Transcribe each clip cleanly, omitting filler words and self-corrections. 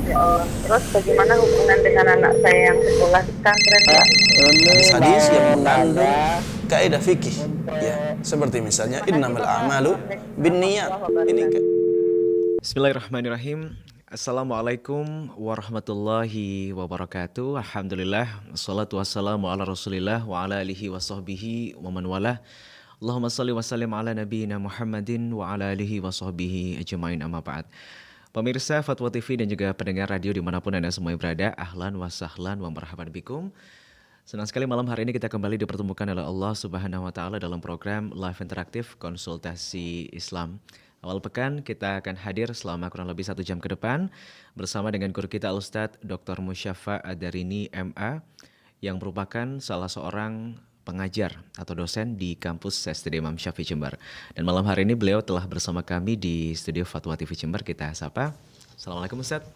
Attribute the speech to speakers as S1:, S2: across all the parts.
S1: Ya Allah. Terus bagaimana hubungan dengan anak saya yang sekolah di pesantren, Pak?
S2: Hadis-hadis yang mengandung kaidah fikih, ya, seperti misalnya innamal a'malu binniyat. Ini
S3: Bismillahirrahmanirrahim. Assalamualaikum warahmatullahi wabarakatuh. Alhamdulillah, wassalatu wassalamu ala rasulillah wa ala alihi wa sahbihi wa man walah. Allahumma salli wa sallim ala nabiyyina Muhammadin wa ala alihi wa sahbihi ajma'in, amma ba'd. Pemirsa Fatwa TV dan juga pendengar radio dimanapun Anda semua berada, ahlan wa sahlan wa marhaban bikum. Senang sekali malam hari ini kita kembali dipertemukan oleh Allah Subhanahu wa taala dalam program Live Interaktif Konsultasi Islam. Awal pekan kita akan hadir selama kurang lebih 1 jam ke depan bersama dengan guru kita Al-Ustadz Dr. Musyafa Adarini MA yang merupakan salah seorang pengajar atau dosen di kampus STD Imam Syafi'i Jember. Dan malam hari ini beliau telah bersama kami di studio Fatwa TV Jember. Kita sapa. Assalamualaikum Ustadz.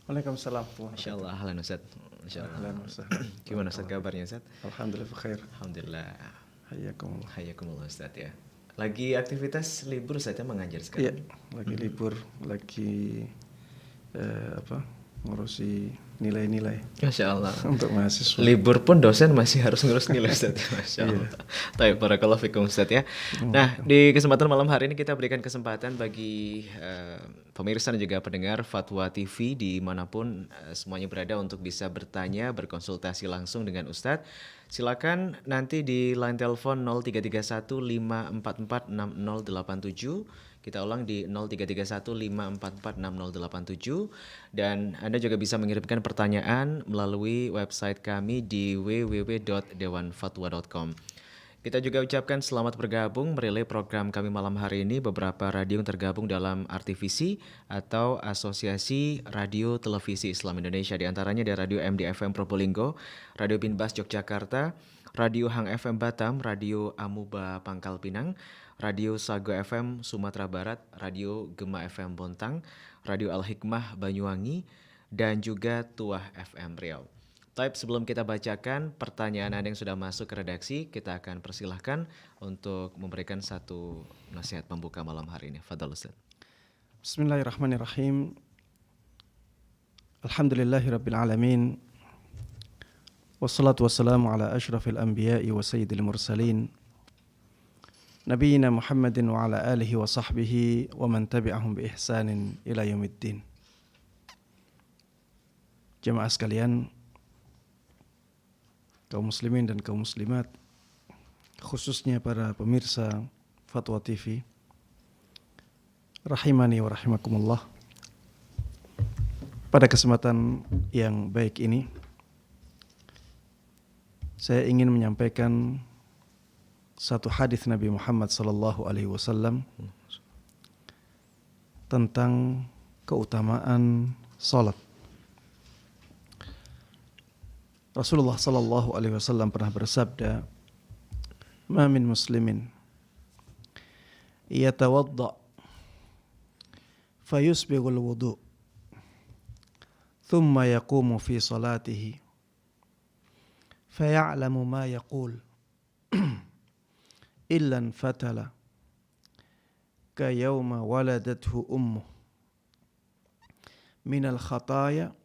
S4: Waalaikumsalam.
S3: Masya Allah, ahlan Ustadz. Masya Allah. Gimana Ustadz kabarnya Ustadz?
S4: Alhamdulillah khair.
S3: Alhamdulillah.
S4: Hayakumullah.
S3: Hayakumullah Ustadz ya. Lagi aktivitas libur saja mengajar sekarang?
S4: Iya, lagi libur, lagi ngurusi nilai-nilai
S3: Masya Allah.
S4: untuk mahasiswa.
S3: Libur pun dosen masih harus ngurus nilai Ustadz. Masya Allah. Baik, barakallahu fikum Ustadz ya. Nah, di kesempatan malam hari ini kita berikan kesempatan bagi pemirsa dan juga pendengar Fatwa TV dimanapun semuanya berada untuk bisa bertanya, berkonsultasi langsung dengan Ustadz. Silakan nanti di line telepon 0331 544 6087. Kita ulang di 0331 544 6087. Dan Anda juga bisa mengirimkan pertanyaan melalui website kami di www.dewanfatwa.com. Kita juga ucapkan selamat bergabung merelay program kami malam hari ini. Beberapa radio yang tergabung dalam RTVC atau Asosiasi Radio Televisi Islam Indonesia. Di antaranya ada Radio MDFM Probolinggo, Radio Binbas Yogyakarta, Radio Hang FM Batam, Radio Amuba Pangkal Pinang, Radio Sago FM Sumatera Barat, Radio Gema FM Bontang, Radio Al-Hikmah Banyuwangi, dan juga Tuah FM Riau. Taib, sebelum kita bacakan pertanyaan Anda yang sudah masuk ke redaksi, kita akan persilahkan untuk memberikan satu nasihat pembuka malam hari ini. Fadhal Ustaz.
S4: Bismillahirrahmanirrahim. Alhamdulillahirabbil alamin. Wassalatu wassalamu ala asyrafil anbiya'i wa sayyidil mursalin. Nabiyyina Muhammadin wa ala alihi wa sahbihi wa man tabi'ahum bi ihsanin ila yaumiddin. Jemaah sekalian, kaum muslimin dan kaum muslimat, khususnya para pemirsa Fatwa TV, rahimani wa rahimakumullah. Pada kesempatan yang baik ini, saya ingin menyampaikan satu hadis Nabi Muhammad sallallahu alaihi wasallam tentang keutamaan salat. Rasulullah sallallahu alaihi wasallam pernah bersabda, "Ma min muslimin yatawadda fayusbighul wudu thumma yaqumu fi salatihi faya'lamu ma yaqul illa fatala ka yawma waladathu ummuh min al-khataya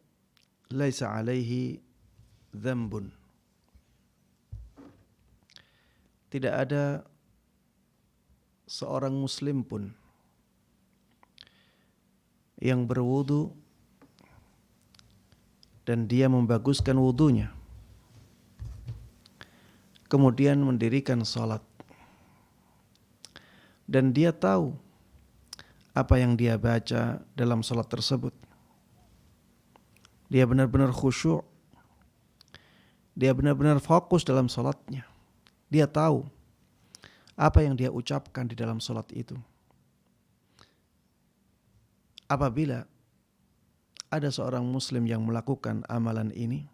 S4: laysa alaihi dzambun." Tidak ada seorang muslim pun yang berwudu dan dia membaguskan wudunya, kemudian mendirikan salat, dan dia tahu apa yang dia baca dalam salat tersebut. Dia benar-benar khusyuk, dia benar-benar fokus dalam salatnya. Dia tahu apa yang dia ucapkan di dalam salat itu. Apabila ada seorang muslim yang melakukan amalan ini,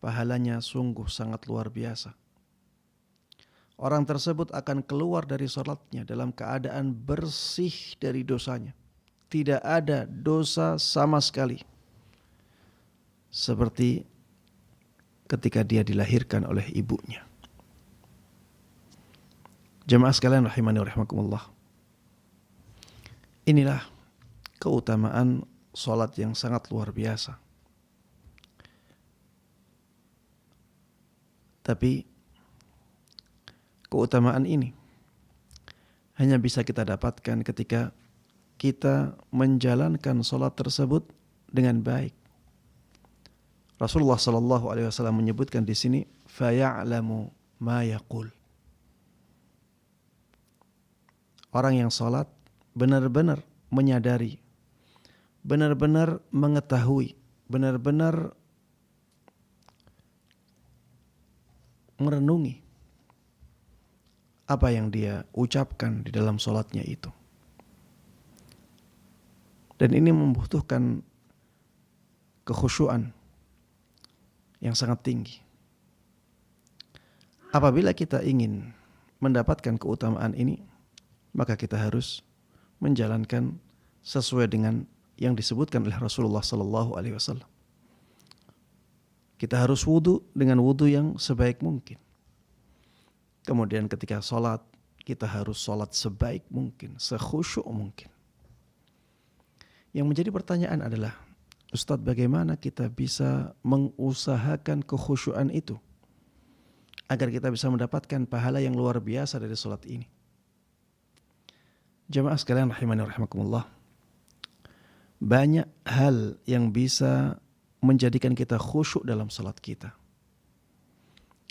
S4: pahalanya sungguh sangat luar biasa. Orang tersebut akan keluar dari salatnya dalam keadaan bersih dari dosanya. Tidak ada dosa sama sekali. Seperti ketika dia dilahirkan oleh ibunya. Jemaah sekalian rahimani wa rahimakumullah. Inilah keutamaan solat yang sangat luar biasa. Tapi keutamaan ini hanya bisa kita dapatkan ketika kita menjalankan solat tersebut dengan baik. Rasulullah sallallahu alaihi wasallam menyebutkan di sini, faya'lamu ma yaqul. Orang yang salat benar-benar menyadari, benar-benar mengetahui, benar-benar merenungi apa yang dia ucapkan di dalam salatnya itu. Dan ini membutuhkan kekhusyuan yang sangat tinggi. Apabila kita ingin mendapatkan keutamaan ini, maka kita harus menjalankan sesuai dengan yang disebutkan oleh Rasulullah sallallahu alaihi wasallam. Kita harus wudu dengan wudu yang sebaik mungkin. Kemudian ketika sholat, kita harus sholat sebaik mungkin, sekhusyuk mungkin. Yang menjadi pertanyaan adalah, Ustadz, bagaimana kita bisa mengusahakan kekhusyuan itu agar kita bisa mendapatkan pahala yang luar biasa dari sholat ini? Jamaah sekalian rahimani rahimakumullah, banyak hal yang bisa menjadikan kita khusyuk dalam sholat kita.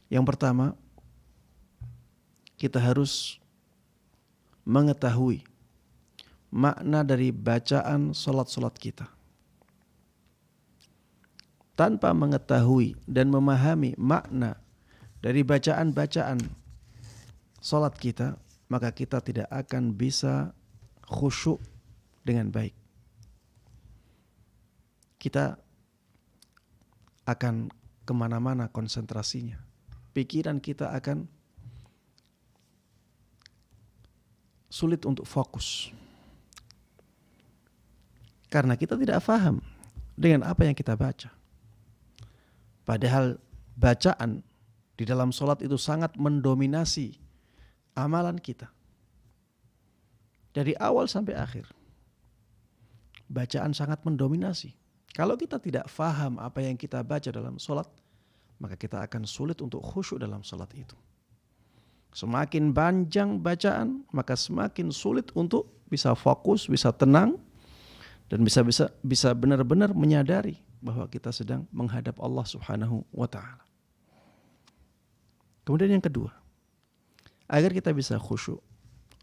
S4: Yang pertama, kita harus mengetahui makna dari bacaan sholat-sholat kita. Tanpa mengetahui dan memahami makna dari bacaan-bacaan sholat kita, maka kita tidak akan bisa khusyuk dengan baik. Kita akan kemana-mana konsentrasinya. Pikiran kita akan sulit untuk fokus. Karena kita tidak paham dengan apa yang kita baca. Padahal bacaan di dalam sholat itu sangat mendominasi amalan kita. Dari awal sampai akhir. Bacaan sangat mendominasi. Kalau kita tidak paham apa yang kita baca dalam sholat, maka kita akan sulit untuk khusyuk dalam sholat itu. Semakin panjang bacaan, maka semakin sulit untuk bisa fokus, bisa tenang, dan bisa benar-benar menyadari bahwa kita sedang menghadap Allah Subhanahu wa ta'ala. Kemudian yang kedua, agar kita bisa khusyuk,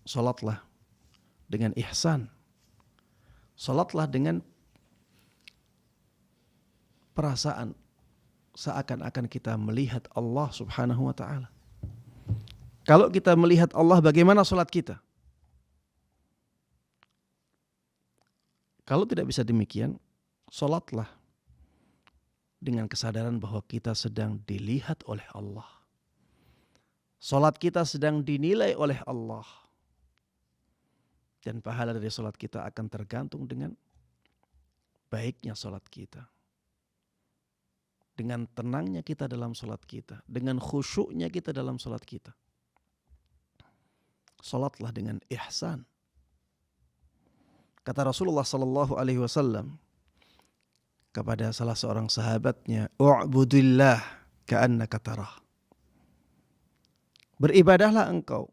S4: salatlah dengan ihsan. Salatlah dengan perasaan seakan-akan kita melihat Allah Subhanahu wa ta'ala. Kalau kita melihat Allah, bagaimana salat kita? Kalau tidak bisa demikian, salatlah dengan kesadaran bahwa kita sedang dilihat oleh Allah. Salat kita sedang dinilai oleh Allah. Dan pahala dari salat kita akan tergantung dengan baiknya salat kita. Dengan tenangnya kita dalam salat kita. Dengan khusyuknya kita dalam salat kita. Salatlah dengan ihsan. Kata Rasulullah sallallahu alaihi wasallam kepada salah seorang sahabatnya, "U'budillah ka'annaka tarah." Beribadahlah engkau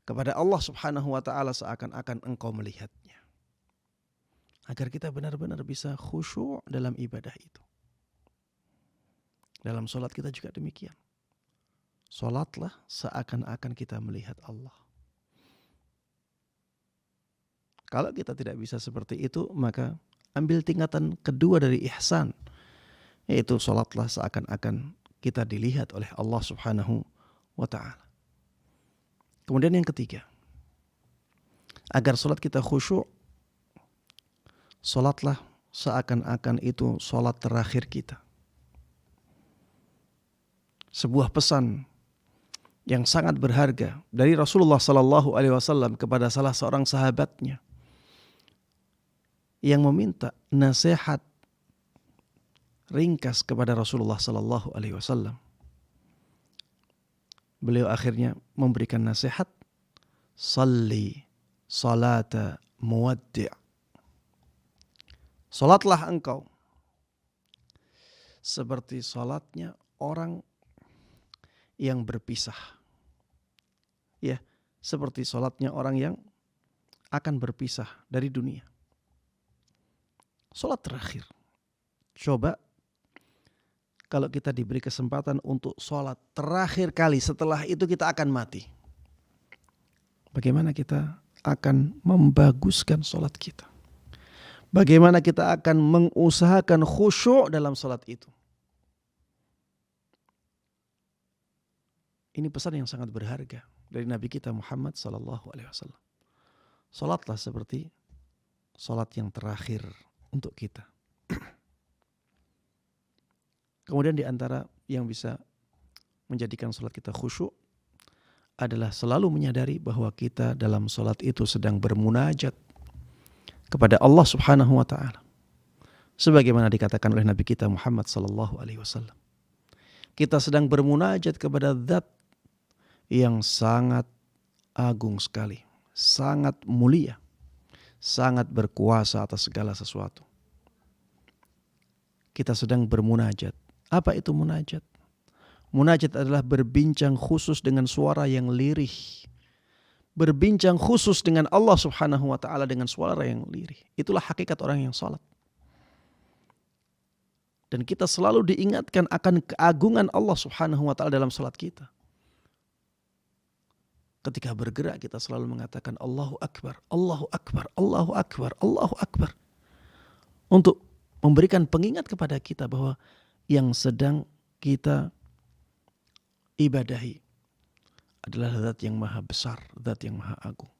S4: kepada Allah Subhanahu wa ta'ala seakan-akan engkau melihatnya. Agar kita benar-benar bisa khusyuk dalam ibadah itu. Dalam salat kita juga demikian. Salatlah seakan-akan kita melihat Allah. Kalau kita tidak bisa seperti itu, maka ambil tingkatan kedua dari ihsan, yaitu salatlah seakan-akan kita dilihat oleh Allah Subhanahu wa ta'ala. Kemudian yang ketiga, agar salat kita khusyuk, salatlah seakan-akan itu salat terakhir kita. Sebuah pesan yang sangat berharga dari Rasulullah sallallahu alaihi wasallam kepada salah seorang sahabatnya yang meminta nasihat ringkas kepada Rasulullah sallallahu alaihi wasallam. Beliau akhirnya memberikan nasihat, salli salata muwaddi'. Salatlah engkau seperti salatnya orang yang berpisah. Ya, seperti salatnya orang yang akan berpisah dari dunia. Salat terakhir. Coba kalau kita diberi kesempatan untuk salat terakhir kali, setelah itu kita akan mati. Bagaimana kita akan membaguskan salat kita? Bagaimana kita akan mengusahakan khusyuk dalam salat itu? Ini pesan yang sangat berharga dari Nabi kita Muhammad SAW. Salatlah seperti salat yang terakhir untuk kita. Kemudian di antara yang bisa menjadikan salat kita khusyuk adalah selalu menyadari bahwa kita dalam salat itu sedang bermunajat kepada Allah Subhanahu wa taala. Sebagaimana dikatakan oleh Nabi kita Muhammad SAW. Kita sedang bermunajat kepada zat yang sangat agung sekali, sangat mulia, sangat berkuasa atas segala sesuatu. Kita sedang bermunajat. Apa itu munajat? Munajat adalah berbincang khusus dengan suara yang lirih. Berbincang khusus dengan Allah Subhanahu wa taala dengan suara yang lirih. Itulah hakikat orang yang salat. Dan kita selalu diingatkan akan keagungan Allah Subhanahu wa taala dalam salat kita. Ketika bergerak kita selalu mengatakan Allahu Akbar, Allahu Akbar, Allahu Akbar, Allahu Akbar. Untuk memberikan pengingat kepada kita bahwa yang sedang kita ibadahi adalah zat yang maha besar, zat yang maha agung.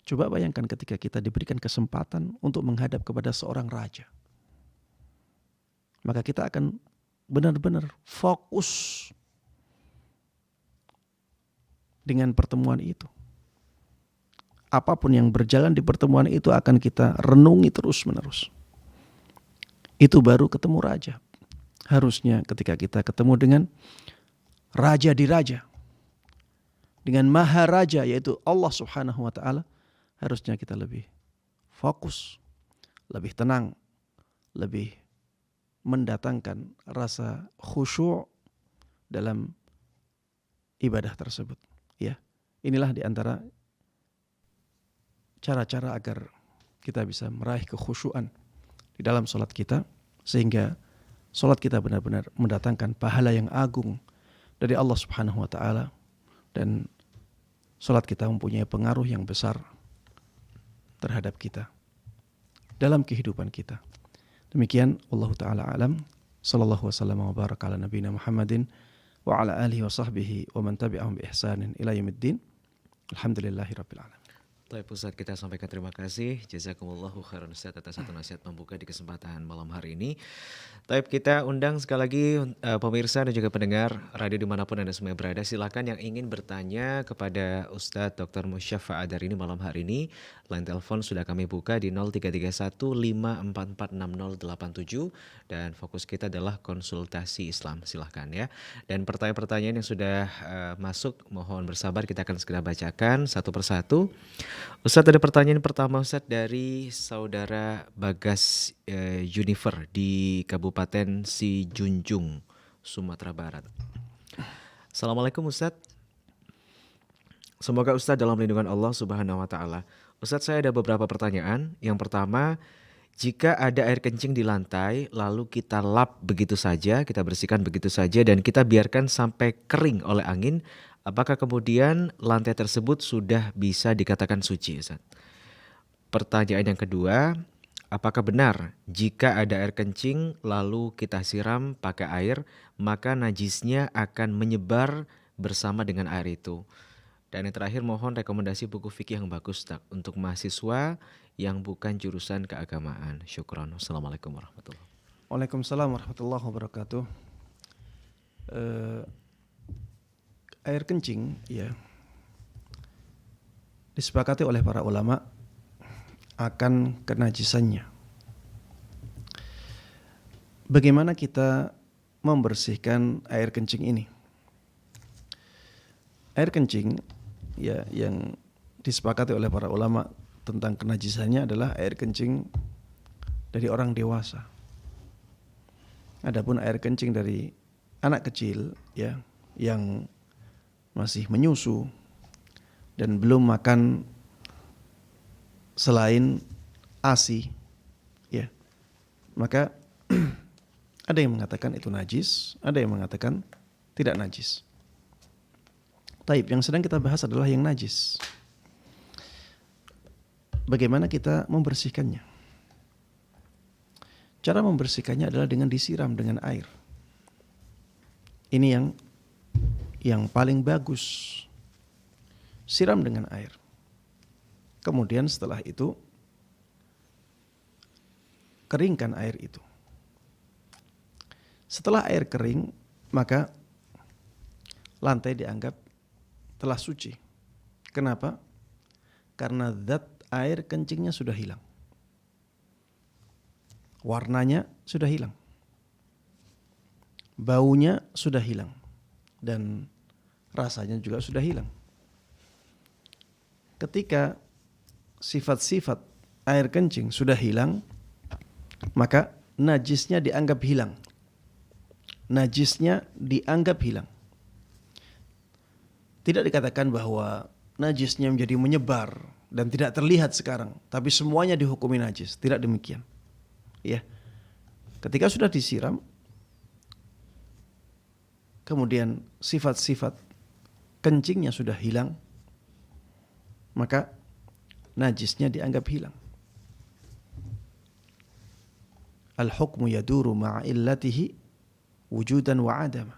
S4: Coba bayangkan ketika kita diberikan kesempatan untuk menghadap kepada seorang raja. Maka kita akan benar-benar fokus dengan pertemuan itu. Apapun yang berjalan di pertemuan itu akan kita renungi terus-menerus. Itu baru ketemu raja. Harusnya ketika kita ketemu dengan raja di raja, dengan maharaja yaitu Allah Subhanahu wa taala, harusnya kita lebih fokus, lebih tenang, lebih mendatangkan rasa khusyuk dalam ibadah tersebut. Ya, inilah di antara cara-cara agar kita bisa meraih kekhusyuan di dalam salat kita, sehingga salat kita benar-benar mendatangkan pahala yang agung dari Allah Subhanahu wa taala, dan salat kita mempunyai pengaruh yang besar terhadap kita dalam kehidupan kita. Demikian Allah taala alam. Sallallahu wasallam wa baraka ala nabiyina Muhammadin wa ala alihi wa sahbihi wa man tabi'ahum bi ihsanin ila yaumiddin. Alhamdulillahirabbil alamin.
S3: Baik Ustaz, kita sampaikan terima kasih. Jazakumullahu khairan Ustaz atas satu nasihat membuka di kesempatan malam hari ini. Taib, kita undang sekali lagi pemirsa dan juga pendengar radio dimanapun Anda semua berada. Silakan yang ingin bertanya kepada Ustadz Dr. Musyafa Adar ini malam hari ini. Line telepon sudah kami buka di 0331 544 6087 dan fokus kita adalah konsultasi Islam. Silakan ya. Dan pertanyaan-pertanyaan yang sudah masuk mohon bersabar, kita akan segera bacakan satu persatu. Ustadz, ada pertanyaan pertama Ustadz dari saudara Bagas Junifer di Kabupaten Sijunjung, Sumatera Barat. Assalamualaikum Ustadz. Semoga Ustadz dalam lindungan Allah Subhanahu wa taala. Ustadz, saya ada beberapa pertanyaan. Yang pertama, jika ada air kencing di lantai lalu kita lap begitu saja, kita bersihkan begitu saja dan kita biarkan sampai kering oleh angin, apakah kemudian lantai tersebut sudah bisa dikatakan suci, Ustaz? Pertanyaan yang kedua, apakah benar jika ada air kencing lalu kita siram pakai air, maka najisnya akan menyebar bersama dengan air itu? Dan yang terakhir, mohon rekomendasi buku fikih yang bagus, Ustaz, untuk mahasiswa yang bukan jurusan keagamaan. Syukron. Assalamualaikum warahmatullahi wabarakatuh.
S4: Waalaikumsalam warahmatullahi wabarakatuh. Air kencing ya disepakati oleh para ulama akan kenajisannya. Bagaimana kita membersihkan air kencing ini? Air kencing ya yang disepakati oleh para ulama tentang kenajisannya adalah air kencing dari orang dewasa. Adapun air kencing dari anak kecil ya yang masih menyusu dan belum makan selain ASI ya, maka ada yang mengatakan itu najis, ada yang mengatakan tidak najis. Taib, yang sedang kita bahas adalah yang najis. Bagaimana kita membersihkannya? Cara membersihkannya adalah dengan disiram dengan air. Ini yang paling bagus. Siram dengan air. Kemudian setelah itu keringkan air itu. Setelah air kering, maka lantai dianggap telah suci. Kenapa? Karena zat air kencingnya sudah hilang. Warnanya sudah hilang. Baunya sudah hilang. Dan rasanya juga sudah hilang. Ketika sifat-sifat air kencing sudah hilang, maka najisnya dianggap hilang. Najisnya dianggap hilang. Tidak dikatakan bahwa najisnya menjadi menyebar dan tidak terlihat sekarang, tapi semuanya dihukumi najis. Tidak demikian. Ya. Ketika sudah disiram, kemudian sifat-sifat kencingnya sudah hilang, maka najisnya dianggap hilang. Al-hukmu yaduru ma'a illatihi wujudan wa adama.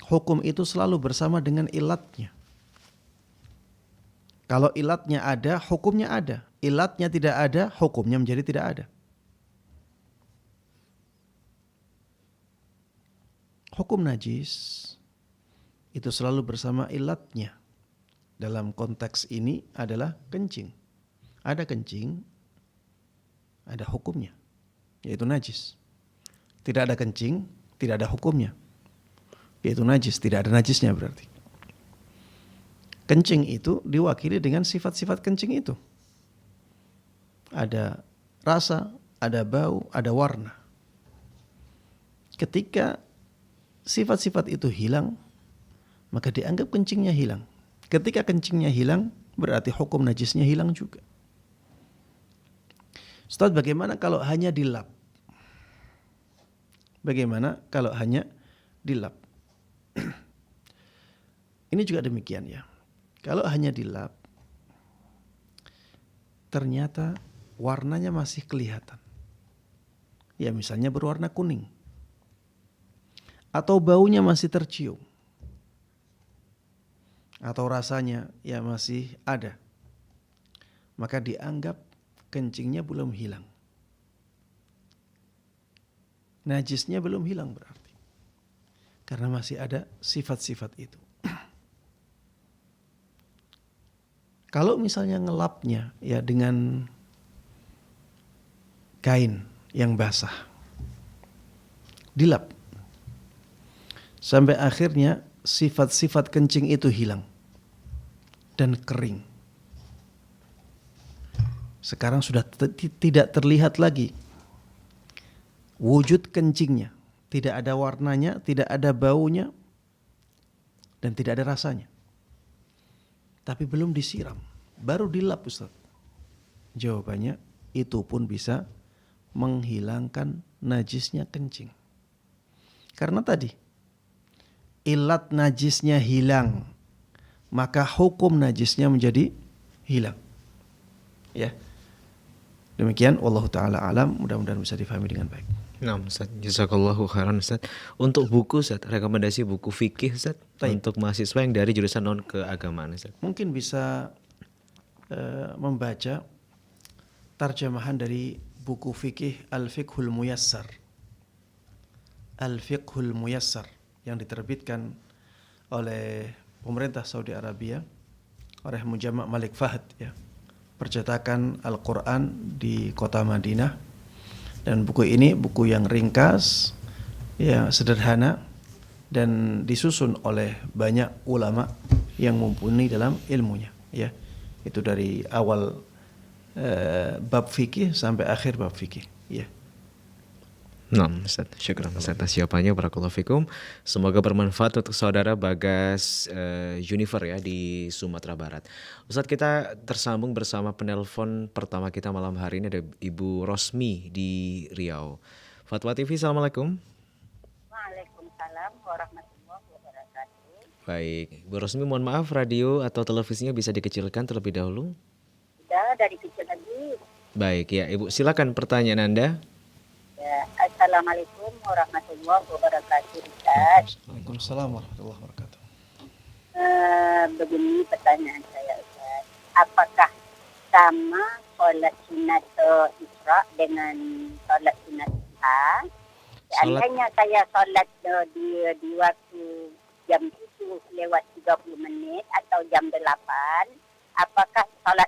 S4: Hukum itu selalu bersama dengan ilatnya. Kalau ilatnya ada, hukumnya ada. Ilatnya tidak ada, hukumnya menjadi tidak ada. Hukum najis itu selalu bersama ilatnya. Dalam konteks ini adalah kencing. Ada kencing, ada hukumnya, yaitu najis. Tidak ada kencing, tidak ada hukumnya, yaitu najis. Tidak ada najisnya berarti. Kencing itu diwakili dengan sifat-sifat kencing itu. Ada rasa, ada bau, ada warna. Ketika sifat-sifat itu hilang, maka dianggap kencingnya hilang. Ketika kencingnya hilang, berarti hukum najisnya hilang juga. Ustaz, bagaimana kalau hanya dilap? Bagaimana kalau hanya dilap? Ini juga demikian ya. Kalau hanya dilap, ternyata warnanya masih kelihatan. Ya misalnya berwarna kuning. Atau baunya masih tercium. Atau rasanya ya masih ada. Maka dianggap kencingnya belum hilang. Najisnya belum hilang berarti. Karena masih ada sifat-sifat itu. Kalau misalnya ngelapnya ya dengan kain yang basah. Dilap. Sampai akhirnya sifat-sifat kencing itu hilang. Dan kering. Sekarang sudah tidak terlihat lagi wujud kencingnya. Tidak ada warnanya, tidak ada baunya, dan tidak ada rasanya. Tapi belum disiram, baru dilap Ustaz. Jawabannya itu pun bisa menghilangkan najisnya kencing. Karena tadi ilat najisnya hilang, maka hukum najisnya menjadi hilang. Ya. Demikian wallahu taala alam, mudah-mudahan bisa difahami dengan baik.
S3: Nah, Ustaz, jazakallahu khairan Ustaz. Untuk buku Ustaz, rekomendasi buku fikih Ustaz untuk mahasiswa yang dari jurusan non keagamaan Ustaz.
S4: Mungkin bisa membaca tarjamahan dari buku fikih Al-Fiqhul Muyassar. Al-Fiqhul Muyassar yang diterbitkan oleh pemerintah Saudi Arabia oleh Mujamma' Malik Fahd ya. Percetakan Al-Quran di kota Madinah. Dan buku ini buku yang ringkas, ya sederhana dan disusun oleh banyak ulama yang mumpuni dalam ilmunya. Ya, Itu dari awal bab fikih sampai akhir bab fikih. Ya.
S3: Nah, Ustaz, syukran Ustaz atas jawabannya, barakallahu fikum. Semoga bermanfaat untuk saudara Bagas Junifer ya di Sumatera Barat. Ustaz, kita tersambung bersama penelpon pertama kita malam hari ini, ada Ibu Rosmi di Riau. Fatwa TV, Assalamualaikum.
S1: Waalaikumsalam warahmatullahi wabarakatuh.
S3: Baik, Bu Rosmi, mohon maaf radio atau televisinya bisa dikecilkan terlebih dahulu.
S1: Sudah dari kecil lagi.
S3: Baik ya, Ibu silakan pertanyaan Anda.
S1: Ya, Assalamualaikum warahmatullahi wabarakatuh. Ustaz.
S4: Waalaikumsalam warahmatullahi wabarakatuh.
S1: Begini pertanyaan saya, Ustaz. Apakah sama solat sunat Isra dengan solat sunat Duha? Seandainya saya solat di waktu jam 7 lewat 30 menit atau jam 8,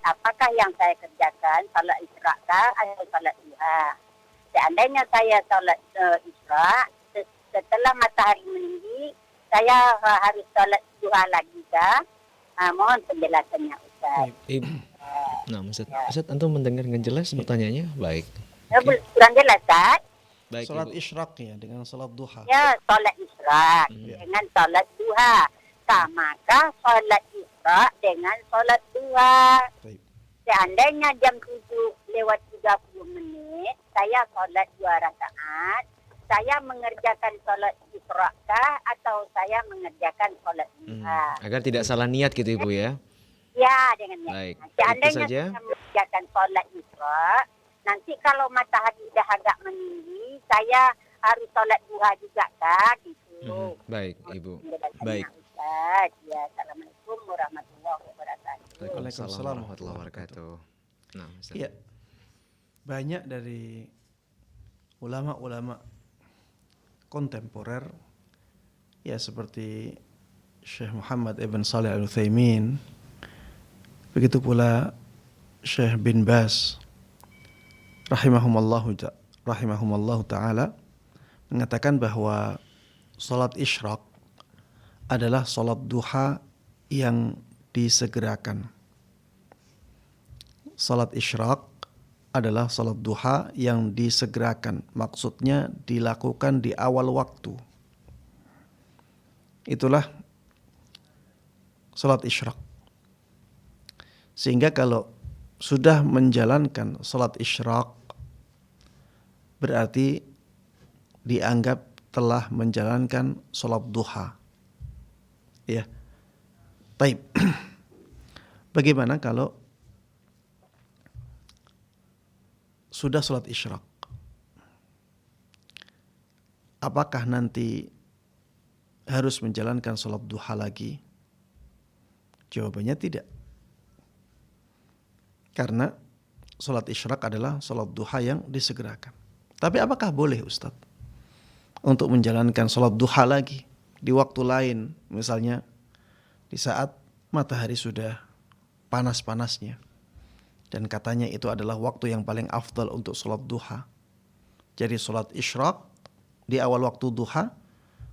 S1: apakah yang saya kerjakan, solat Isra kah atau solat Duha? Seandainya saya solat Isra, setelah matahari meninggi, saya harus solat Duha lagi kah? Mohon penjelasannya, Ustaz.
S3: Nah, Ustaz, antum mendengar dengan jelas pertanyaannya? Baik.
S1: Kurang jelas, Ustaz?
S3: Baik,
S4: Salat
S3: Ibu.
S4: isyraq ya dengan salat duha.
S1: Ya, solat Isra dengan solat Duha. Samakah solat Isra dengan solat Duha?
S4: Baik.
S1: Seandainya jam 7 lewat 30 menit, saya solat 2 rakaat, saya mengerjakan solat Isra kah atau saya mengerjakan solat Duha?
S3: Agar tidak salah niat gitu Ibu ya.
S1: Ya, dengan
S3: Baik,
S1: niat.
S3: itu
S1: Seandainya
S3: saja.
S1: saya mengerjakan solat Isra, nanti kalau matahari dah agak meninggi, saya harus solat Duha juga kah? Gitu.
S3: Baik, Ibu.
S1: Penjelasannya,
S3: Baik.
S1: Ustaz. Ya, Assalamualaikum warahmatullahi wabarakatuh.
S3: Waalaikumsalam warahmatullahi wabarakatuh. Nah, Ustaz.
S4: Iya. Banyak dari ulama-ulama kontemporer ya seperti Syekh Muhammad ibn Shalih Al-Utsaimin, begitu pula Syekh bin Baz rahimahumallahu taala mengatakan bahwa salat isyraq adalah salat duha yang disegerakan. Salat isyraq adalah salat duha yang disegerakan. Maksudnya dilakukan di awal waktu. Itulah salat isyraq. Sehingga kalau sudah menjalankan salat isyraq berarti dianggap telah menjalankan salat duha. Ya. Baik. Bagaimana kalau sudah salat isyraq? Apakah nanti harus menjalankan salat duha lagi? Jawabannya tidak. Karena salat isyraq adalah salat duha yang disegerakan. Tapi apakah boleh Ustaz untuk menjalankan salat duha lagi di waktu lain, misalnya di saat matahari sudah panas-panasnya, dan katanya itu adalah waktu yang paling afdal untuk salat duha. Jadi salat isyraq di awal waktu duha,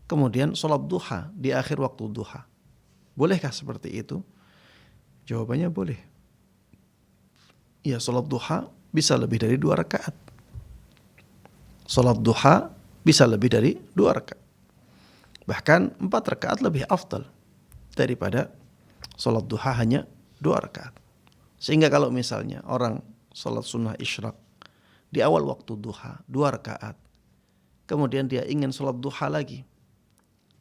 S4: kemudian salat duha di akhir waktu duha. Bolehkah seperti itu? Jawabannya boleh. Ya, salat duha bisa lebih dari 2 rakaat. Salat duha bisa lebih dari 2 rakaat. Bahkan 4 rakaat lebih afdal daripada salat duha hanya 2 rakaat. Sehingga kalau misalnya orang salat sunnah isyraq di awal waktu duha 2 rakaat, kemudian dia ingin salat duha lagi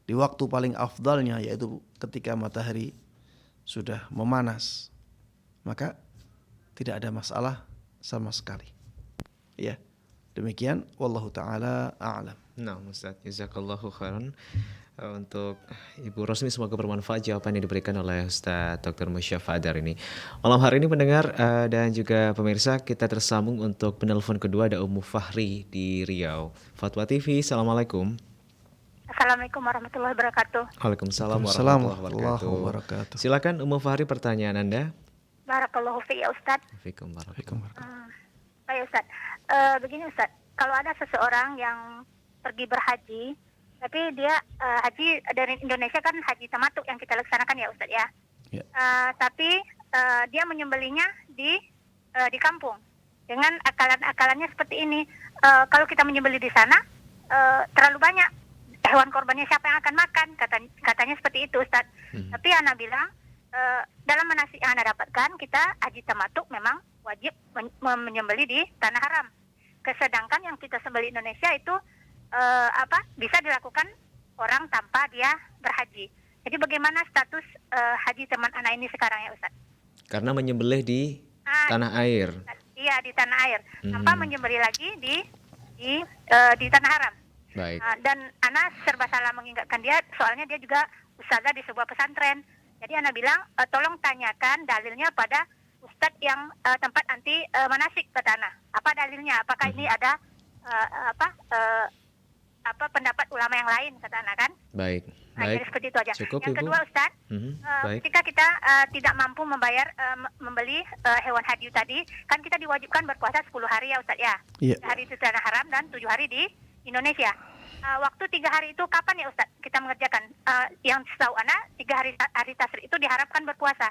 S4: di waktu paling afdalnya, yaitu ketika matahari sudah memanas, maka tidak ada masalah sama sekali. Ya, demikian wallahu taala a'lam.
S3: Nah, Ustaz, jazakallahu khairan untuk Ibu Rosmi, semoga bermanfaat jawaban yang diberikan oleh Ustaz Dr. Musyaf Adar ini. Malam hari ini pendengar dan juga pemirsa, kita tersambung untuk penelpon kedua, ada Ummu Fahri di Riau. Fatwa TV, Assalamualaikum.
S5: Assalamualaikum warahmatullahi wabarakatuh.
S3: Waalaikumsalam
S4: Assalamualaikum
S3: warahmatullahi
S4: warahmatullahi
S3: wabarakatuh.
S4: wabarakatuh.
S3: Silakan Ummu Fahri, pertanyaan Anda.
S5: Barakallahu fi ya Ustaz.
S3: Fikum barakallahu.
S5: Baik Ustaz. Begini Ustaz, kalau ada seseorang yang pergi berhaji, tapi dia haji dari Indonesia kan haji tamattu yang kita laksanakan ya Ustaz ya.
S4: Ya.
S5: Tapi dia menyembelihnya di kampung dengan akalannya seperti ini. Kalau kita menyembelih di sana terlalu banyak hewan korbannya, siapa yang akan makan? Katanya seperti itu, Ustaz. Tapi Ana bilang dalam manasik yang Ana dapatkan, kita haji tamatuk memang wajib menyembelih di tanah haram. Sedangkan yang kita sembelih Indonesia itu bisa dilakukan orang tanpa dia berhaji. Jadi bagaimana status haji teman Ana ini sekarang ya, Ustaz?
S3: Karena menyembelih di tanah air.
S5: Iya, di tanah air. Tanpa menyembelih lagi di tanah haram.
S3: Baik.
S5: Dan Ana serba salah mengingatkan dia, soalnya dia juga ustazah di sebuah pesantren. Jadi Ana bilang, tolong tanyakan dalilnya pada ustadz yang tempat anti manasik ke tanah. Apa dalilnya? Apakah ini ada pendapat ulama yang lain kata Ana kan?
S3: Baik.
S5: Jadi seperti itu aja.
S3: Cukup,
S5: yang
S3: Ibu.
S5: kedua, Ustaz,
S3: Baik.
S5: ketika kita tidak mampu membeli hewan haji tadi, kan kita diwajibkan berpuasa 10 hari ya, Ustaz ya.
S4: Iya.
S5: 3 hari di tanah haram dan 7 hari di Indonesia. Waktu 3 hari itu kapan ya, Ustaz kita mengerjakan? Yang setahu Ana 3 hari tasrik itu diharapkan berpuasa.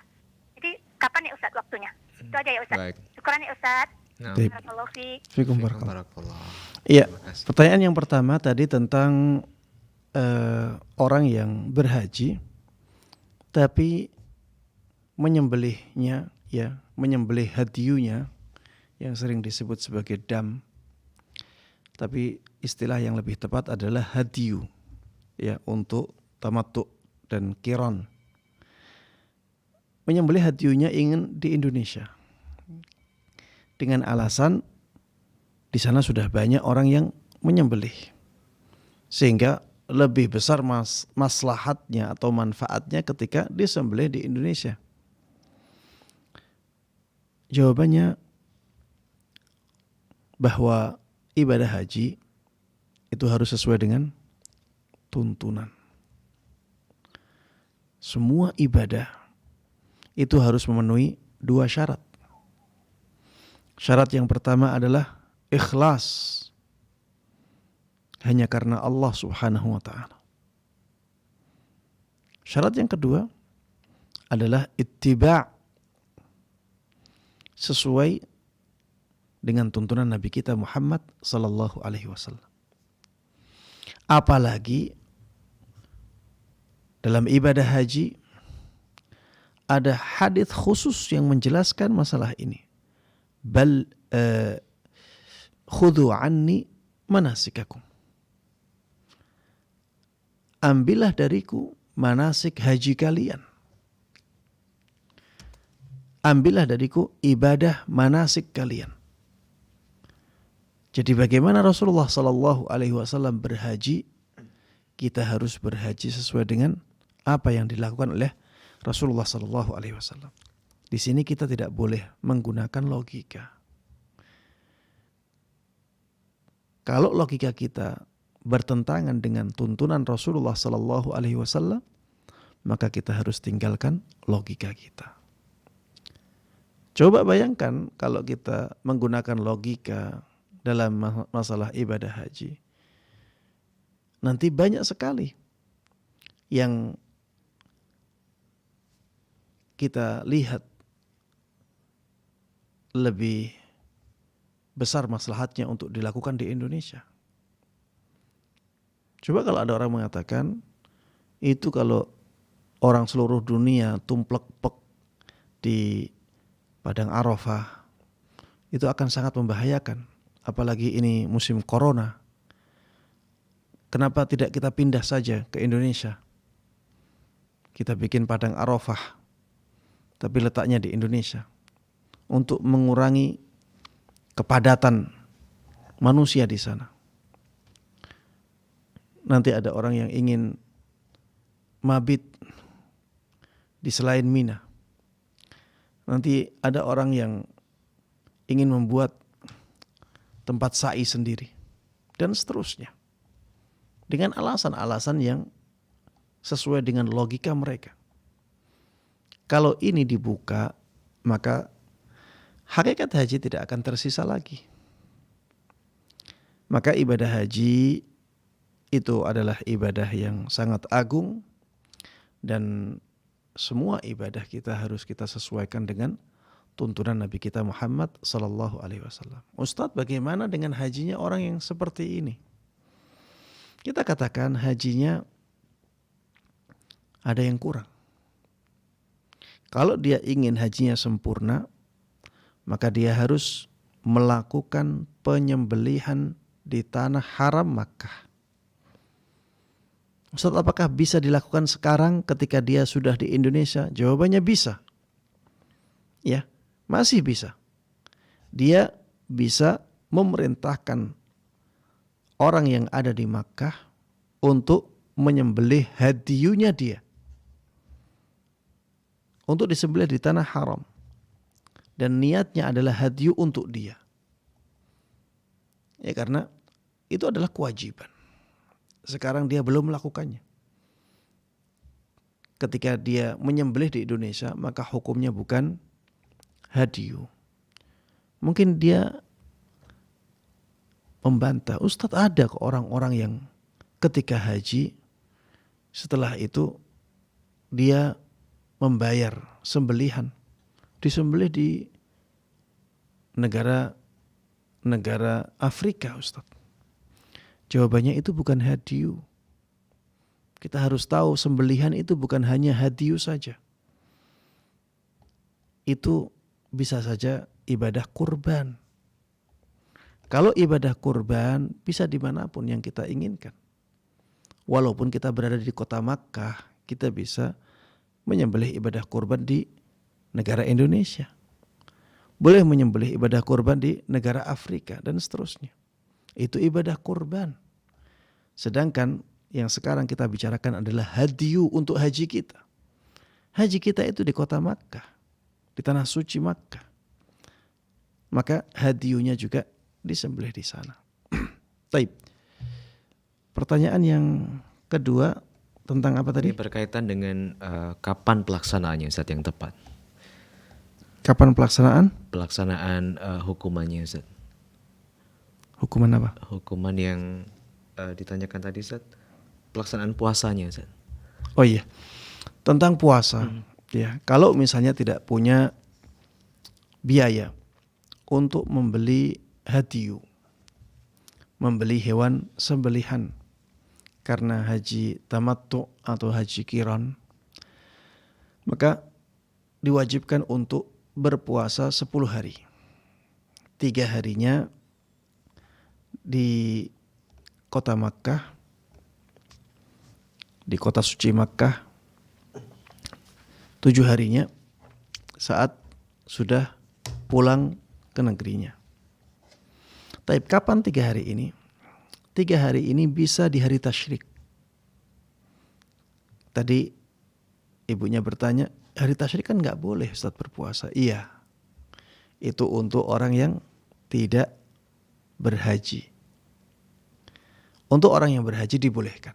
S5: Jadi kapan ya, Ustaz waktunya? Itu aja ya, Ustaz.
S3: Baik.
S5: Syukuran ya, Ustaz.
S3: Nah,
S4: Baik.
S5: Barakallahu fiik.
S4: Fikum barakallah.
S3: barakallah.
S4: Iya,
S3: Terima kasih.
S4: pertanyaan yang pertama tadi tentang orang yang berhaji tapi menyembelihnya, ya, menyembelih hadyunya yang sering disebut sebagai dam. Tapi istilah yang lebih tepat adalah hadyu, ya, untuk tamattu dan qiran. Menyembelih hadyunya ingin di Indonesia dengan alasan di sana sudah banyak orang yang menyembelih, sehingga lebih besar maslahatnya atau manfaatnya ketika disembelih di Indonesia. Jawabannya bahwa ibadah haji itu harus sesuai dengan tuntunan. Semua ibadah itu harus memenuhi 2 syarat. Syarat yang pertama adalah ikhlas, hanya karena Allah Subhanahu wa ta'ala. Syarat yang kedua adalah ittiba', sesuai dengan tuntunan Nabi kita Muhammad sallallahu alaihi wasallam. Apalagi dalam ibadah haji ada hadits khusus yang menjelaskan masalah ini. Bal khudhu anni manasikakum. Ambillah dariku manasik haji kalian. Ambillah dariku ibadah manasik kalian. Jadi bagaimana Rasulullah sallallahu alaihi wasallam berhaji, kita harus berhaji sesuai dengan apa yang dilakukan oleh Rasulullah sallallahu alaihi wasallam. Di sini kita tidak boleh menggunakan logika. Kalau logika kita bertentangan dengan tuntunan Rasulullah sallallahu alaihi wasallam, maka kita harus tinggalkan logika kita. Coba bayangkan kalau kita menggunakan logika dalam masalah ibadah haji. Nanti banyak sekali yang kita lihat lebih besar maslahatnya untuk dilakukan di Indonesia. Coba kalau ada orang mengatakan itu kalau orang seluruh dunia tumplek-pek di Padang Arafah itu akan sangat membahayakan. Apalagi ini musim corona. Kenapa tidak kita pindah saja ke Indonesia? Kita bikin Padang Arafah, tapi letaknya di Indonesia. Untuk mengurangi kepadatan manusia di sana. Nanti ada orang yang ingin mabit di selain Mina. Nanti ada orang yang ingin membuat tempat sa'i sendiri. Dan seterusnya. Dengan alasan-alasan yang sesuai dengan logika mereka. Kalau ini dibuka, maka hakikat haji tidak akan tersisa lagi. Maka ibadah haji itu adalah ibadah yang sangat agung dan semua ibadah kita harus kita sesuaikan dengan tuntunan Nabi kita Muhammad sallallahu alaihi wasallam. Ustadz, bagaimana dengan hajinya orang yang seperti ini? Kita katakan hajinya ada yang kurang. Kalau dia ingin hajinya sempurna, maka dia harus melakukan penyembelihan di tanah haram Makkah. Ustaz, apakah bisa dilakukan sekarang ketika dia sudah di Indonesia? Jawabannya bisa. Ya, masih bisa. Dia bisa memerintahkan orang yang ada di Makkah untuk menyembelih hadiyunya dia. Untuk disembelih di tanah haram. Dan niatnya adalah hadiyu untuk dia. Ya, karena itu adalah kewajiban. Sekarang dia belum melakukannya. Ketika dia menyembelih di Indonesia, maka hukumnya bukan hadiyu. Mungkin dia membantah, Ustadz, ada kok orang-orang yang ketika haji, setelah itu dia membayar sembelihan. Disembelih di negara Afrika, Ustadz. Jawabannya itu bukan hadiyu. Kita harus tahu sembelihan itu bukan hanya hadiyu saja. Itu bisa saja ibadah kurban. Kalau ibadah kurban bisa dimanapun yang kita inginkan. Walaupun kita berada di kota Makkah, kita bisa menyembelih ibadah kurban di negara Indonesia. Boleh menyembelih ibadah kurban di negara Afrika dan seterusnya. Itu ibadah kurban. Sedangkan yang sekarang kita bicarakan adalah hadiyu untuk haji kita. Haji kita itu di kota Makkah, di tanah suci Makkah. Maka hadiyunya juga disembelih di sana. Taib. Pertanyaan yang kedua tentang apa tadi?
S3: Ini berkaitan dengan kapan pelaksanaannya Ustaz yang tepat.
S4: Kapan pelaksanaan?
S3: Pelaksanaan hukumannya Ustaz.
S4: Hukuman apa?
S3: Hukuman yang ditanyakan tadi Ustaz. Pelaksanaan puasanya Ustaz.
S4: Oh iya. Tentang puasa. Ya, kalau misalnya tidak punya biaya untuk membeli hadiyu, membeli hewan sembelihan karena haji tamattu atau haji qiran, maka diwajibkan untuk berpuasa 10 hari. 3 harinya di kota Makkah, di kota suci Makkah, 7 harinya saat sudah pulang ke negerinya. Tapi kapan 3 hari ini? 3 hari ini bisa di hari tasyrik. Tadi ibunya bertanya, hari tasyrik kan gak boleh Ustaz berpuasa. Iya, itu untuk orang yang tidak berhaji. Untuk orang yang berhaji dibolehkan.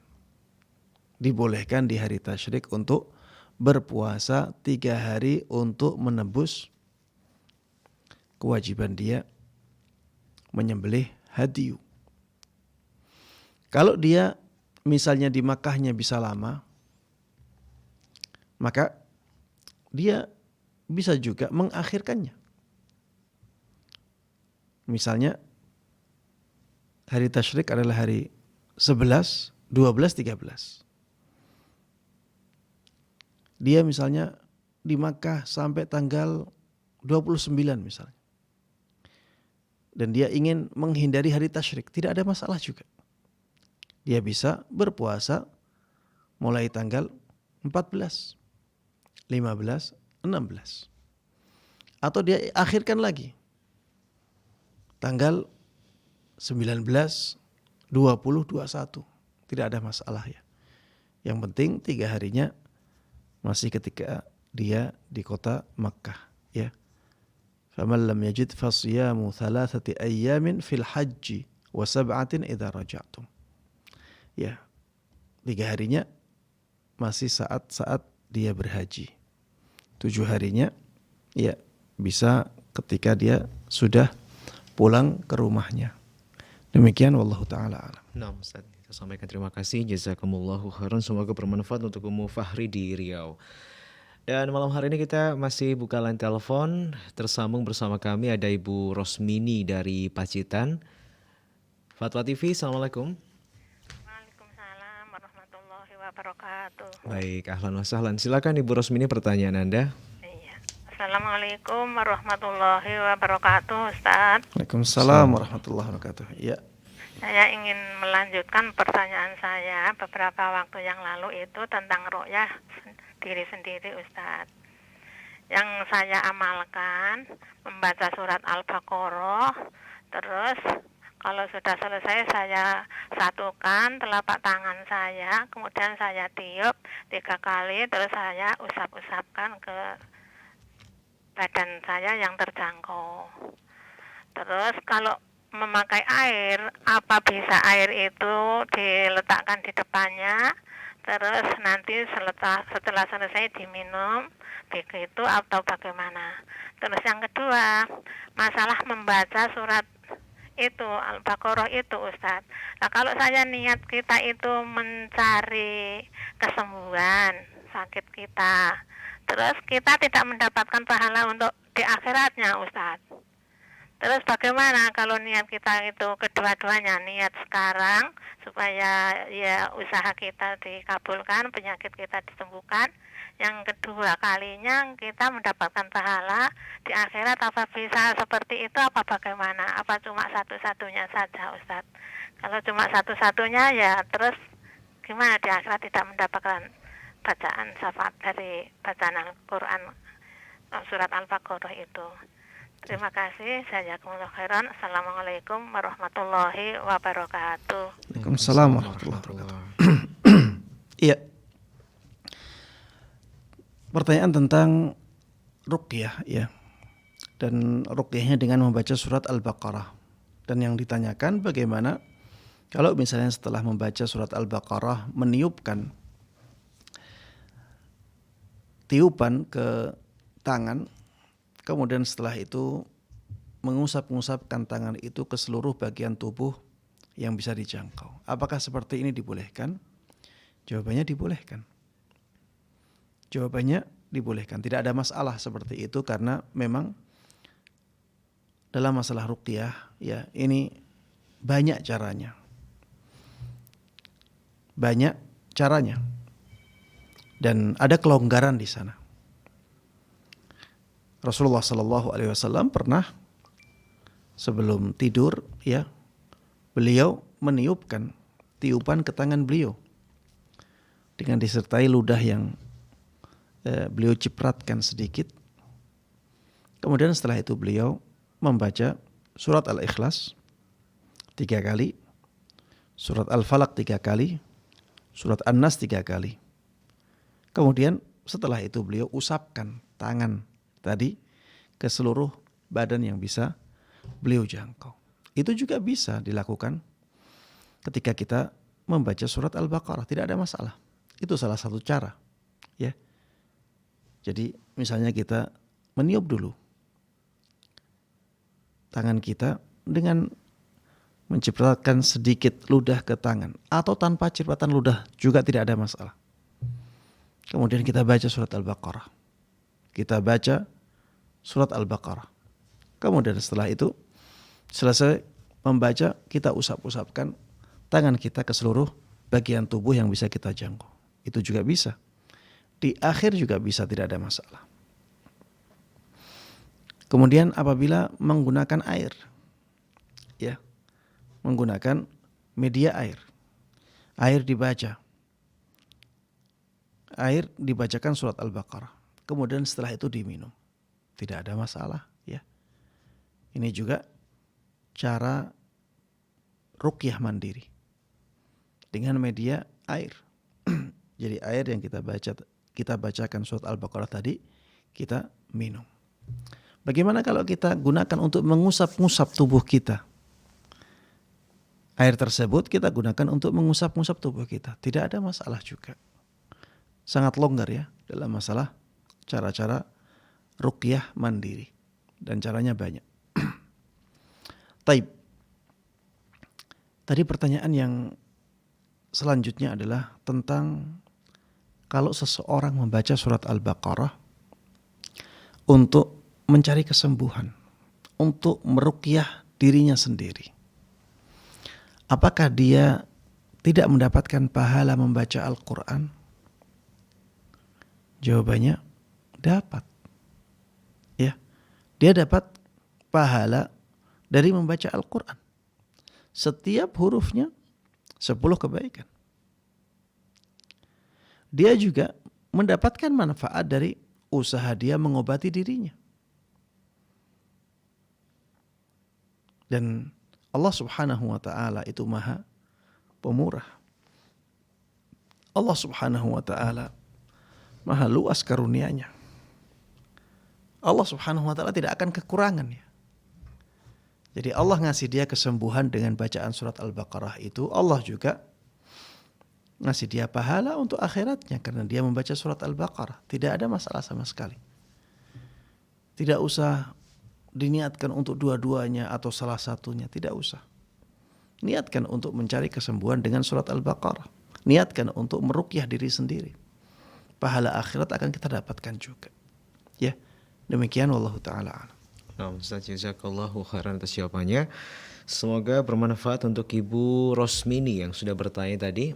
S4: Dibolehkan di hari tasyrik untuk berpuasa 3 hari untuk menebus kewajiban dia menyembelih hadiyu. Kalau dia misalnya di Makkahnya bisa lama, maka dia bisa juga mengakhirkannya. Misalnya hari tasyrik adalah hari 11, 12, 13. Dia misalnya di Makkah sampai tanggal 29 misalnya. Dan dia ingin menghindari hari tasyrik, tidak ada masalah juga. Dia bisa berpuasa mulai tanggal 14, 15, 16. Atau dia akhirkan lagi tanggal 19, 20, 21. Tidak ada masalah ya. Yang penting 3 harinya masih ketika dia di kota Makkah ya. فَمَنْ لَمْ يَجِدْ فَصِيَامُ 3 أَيَّامٍ فِي الْحَجِّ وَسَبْعَةٍ إِذَا رَجَعْتُمْ. Ya, 3 harinya masih saat-saat dia berhaji. 7 harinya ya bisa ketika dia sudah pulang ke rumahnya. Demikian wallahu taala alam.
S3: Nah, Ustaz, kita sampaikan terima kasih, jazakumullahu khairan, semoga bermanfaat untuk Ummu Fahri di Riau. Dan malam hari ini kita masih buka line telepon. Tersambung bersama kami ada Ibu Rosmini dari Pacitan. Fatwa TV, Assalamualaikum.
S5: Waalaikumsalam warahmatullahi wabarakatuh.
S3: Baik, ahlan wa sahlan. Silakan Ibu Rosmini pertanyaan Anda.
S5: Iya. Assalamualaikum warahmatullahi wabarakatuh, Ustaz.
S4: Waalaikumsalam warahmatullahi wabarakatuh. Ya.
S5: Saya ingin melanjutkan pertanyaan saya beberapa waktu yang lalu itu tentang ruqyah diri sendiri, Ustaz. Yang saya amalkan membaca surat Al-Baqarah, terus kalau sudah selesai saya satukan telapak tangan saya, kemudian saya tiup 3 kali, terus saya usap-usapkan ke badan saya yang terjangkau. Terus kalau memakai air, apa bisa air itu diletakkan di depannya, terus nanti setelah selesai diminum, begitu atau bagaimana? Terus yang kedua, masalah membaca surat itu Al-Baqarah itu, Ustadz. Nah, kalau saya niat kita itu mencari kesembuhan sakit kita, terus kita tidak mendapatkan pahala untuk di akhiratnya, Ustadz. Terus bagaimana kalau niat kita itu kedua-duanya, niat sekarang supaya ya usaha kita dikabulkan, penyakit kita disembuhkan. Yang kedua kalinya kita mendapatkan pahala di akhirat, apa bisa seperti itu apa bagaimana? Apa cuma satu-satunya saja, Ustadz? Kalau cuma satu-satunya ya terus gimana di akhirat tidak mendapatkan bacaan syafaat dari bacaan Al-Quran surat Al-Baqarah itu. Terima kasih. Jazakumullah khairan. Assalamualaikum warahmatullahi wabarakatuh.
S4: Waalaikumsalam warahmatullahi wabarakatuh. Iya. Pertanyaan tentang ruqyah ya. Dan ruqyahnya dengan membaca surat Al-Baqarah. Dan yang ditanyakan bagaimana kalau misalnya setelah membaca surat Al-Baqarah meniupkan tiupan ke tangan, kemudian setelah itu mengusap-ngusapkan tangan itu ke seluruh bagian tubuh yang bisa dijangkau. Apakah seperti ini dibolehkan? Jawabannya dibolehkan. Jawabannya dibolehkan. Tidak ada masalah seperti itu karena memang dalam masalah ruqyah ya ini banyak caranya. Banyak caranya. Dan ada kelonggaran di sana. Rasulullah Sallallahu Alaihi Wasallam pernah sebelum tidur ya beliau meniupkan tiupan ke tangan beliau dengan disertai ludah yang beliau cipratkan sedikit. Kemudian setelah itu beliau membaca surat Al-Ikhlas 3 kali, surat Al-Falaq 3 kali, surat An-Nas 3 kali. Kemudian setelah itu beliau usapkan tangan tadi ke seluruh badan yang bisa beliau jangkau. Itu juga bisa dilakukan ketika kita membaca surat Al-Baqarah, tidak ada masalah. Itu salah satu cara, ya. Jadi misalnya kita meniup dulu tangan kita dengan mencipratkan sedikit ludah ke tangan atau tanpa cipratan ludah juga tidak ada masalah. Kemudian kita baca surat Al-Baqarah. Kita baca surat Al-Baqarah. Kemudian setelah itu selesai membaca, kita usap-usapkan tangan kita ke seluruh bagian tubuh yang bisa kita jangkau. Itu juga bisa. Di akhir juga bisa, tidak ada masalah. Kemudian apabila menggunakan air, ya, menggunakan media air, air dibaca, air dibacakan surat Al-Baqarah. Kemudian setelah itu diminum. Tidak ada masalah, ya. Ini juga cara ruqyah mandiri dengan media air. Jadi air yang kita bacakan surat Al-Baqarah tadi kita minum. Bagaimana kalau kita gunakan untuk mengusap-ngusap tubuh kita? Air tersebut kita gunakan untuk mengusap-ngusap tubuh kita. Tidak ada masalah juga. Sangat longgar ya dalam masalah cara-cara ruqyah mandiri. Dan caranya banyak. Taib. Tadi pertanyaan yang selanjutnya adalah tentang kalau seseorang membaca surat Al-Baqarah untuk mencari kesembuhan, untuk meruqyah dirinya sendiri. Apakah dia tidak mendapatkan pahala membaca Al-Quran? Jawabannya dapat. Ya, dia dapat pahala dari membaca Al-Quran. Setiap hurufnya 10 kebaikan. Dia juga mendapatkan manfaat dari usaha dia mengobati dirinya. Dan Allah Subhanahu wa ta'ala itu maha pemurah. Allah Subhanahu wa ta'ala maha luas karunia-Nya. Allah Subhanahu wa ta'ala tidak akan kekurangan ya. Jadi Allah ngasih dia kesembuhan dengan bacaan surat Al-Baqarah itu. Allah juga ngasih dia pahala untuk akhiratnya karena dia membaca surat Al-Baqarah. Tidak ada masalah sama sekali. Tidak usah diniatkan untuk dua-duanya atau salah satunya. Tidak usah. Niatkan untuk mencari kesembuhan dengan surat Al-Baqarah. Niatkan untuk meruqyah diri sendiri. Pahala akhirat akan kita dapatkan juga. Ya, demikian wallahu ta'ala a'lam.
S3: Nah, Ustaz, jazakallahu khairan atas jawabannya. Semoga bermanfaat untuk Ibu Rosmini yang sudah bertanya tadi.